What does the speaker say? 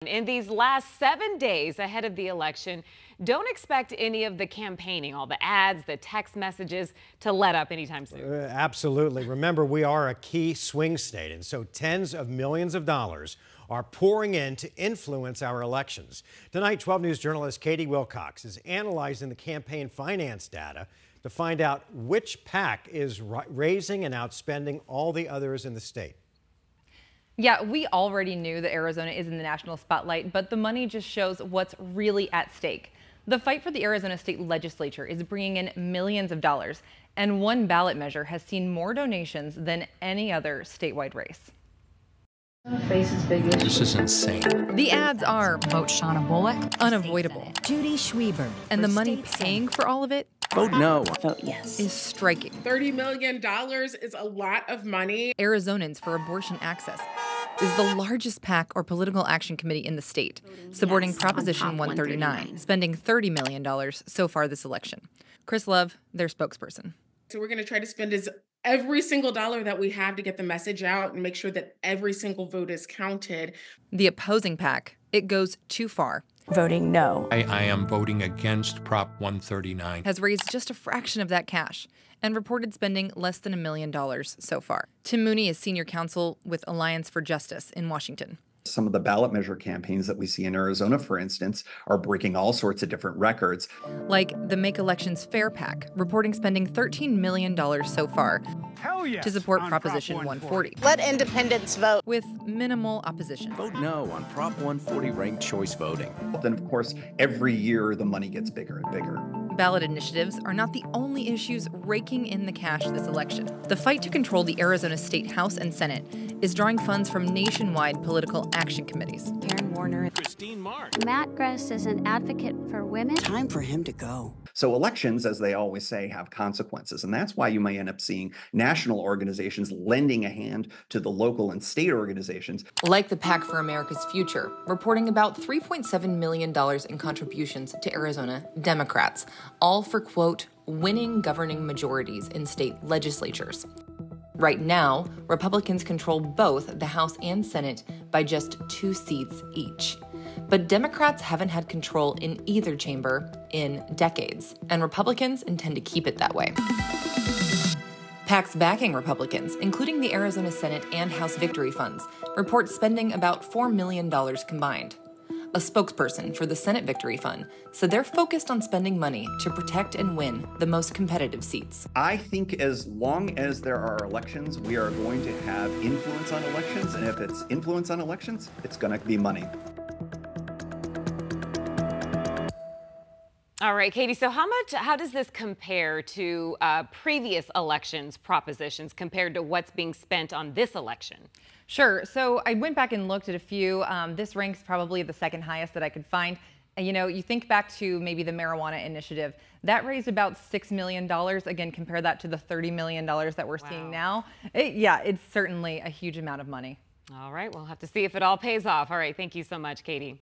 In these last 7 days ahead of the election, don't expect any of the campaigning, all the ads, the text messages to let up anytime soon. Absolutely. Remember, we are a key swing state, and so tens of millions of dollars are pouring in to influence our elections. Tonight, 12 News journalist Katie Wilcox is analyzing the campaign finance data to find out which PAC is raising and outspending all the others in the state. Yeah, we already knew that Arizona is in the national spotlight, but the money just shows what's really at stake. The fight for the Arizona state legislature is bringing in millions of dollars, and one ballot measure has seen more donations than any other statewide race. This is insane. The ads are vote Shauna Bullock, unavoidable, Judy Schweber, and the money paying for all of it Vote no. vote yes, is striking. $30 million is a lot of money. Arizonans for Abortion Access is the largest PAC or political action committee in the state, supporting Proposition 139, spending $30 million so far this election. Chris Love, their spokesperson. So we're going to try to spend every single dollar that we have to get the message out and make sure that every single vote is counted. The opposing PAC, it goes too far, voting no. I am voting against Prop 139. has raised just a fraction of that cash and reported spending less than $1 million so far. Tim Mooney is senior counsel with Alliance for Justice in Washington. Some of the ballot measure campaigns that we see in Arizona, for instance, are breaking all sorts of different records. Like the Make Elections Fair PAC, reporting spending $13 million so far to support Proposition 140. Let independents vote. With minimal opposition. Vote no on Prop 140 ranked choice voting. Then, of course, every year the money gets bigger and bigger. Ballot initiatives are not the only issues raking in the cash this election. The fight to control the Arizona State House and Senate is drawing funds from nationwide political action committees. Karen Warner. Christine Mark. Matt Gress is an advocate for women. Time for him to go. So elections, as they always say, have consequences. And that's why you may end up seeing national organizations lending a hand to the local and state organizations. Like the PAC for America's Future, reporting about $3.7 million in contributions to Arizona Democrats, all for, quote, winning governing majorities in state legislatures. Right now, Republicans control both the House and Senate by just 2 seats each. But Democrats haven't had control in either chamber in decades, and Republicans intend to keep it that way. PACs backing Republicans, including the Arizona Senate and House Victory Funds, report spending about $4 million combined. A spokesperson for the Senate Victory Fund said they're focused on spending money to protect and win the most competitive seats. I think as long as there are elections, we are going to have influence on elections. And if it's influence on elections, it's going to be money. All right, Katie, so how does this compare to previous elections propositions compared to what's being spent on this election? Sure. So I went back and looked at a few. This ranks probably the second highest that I could find. And, you know, you think back to maybe the marijuana initiative. That raised about $6 million. Again, compare that to the $30 million that we're seeing now. It's certainly a huge amount of money. All right, we'll have to see if it all pays off. All right, thank you so much, Katie.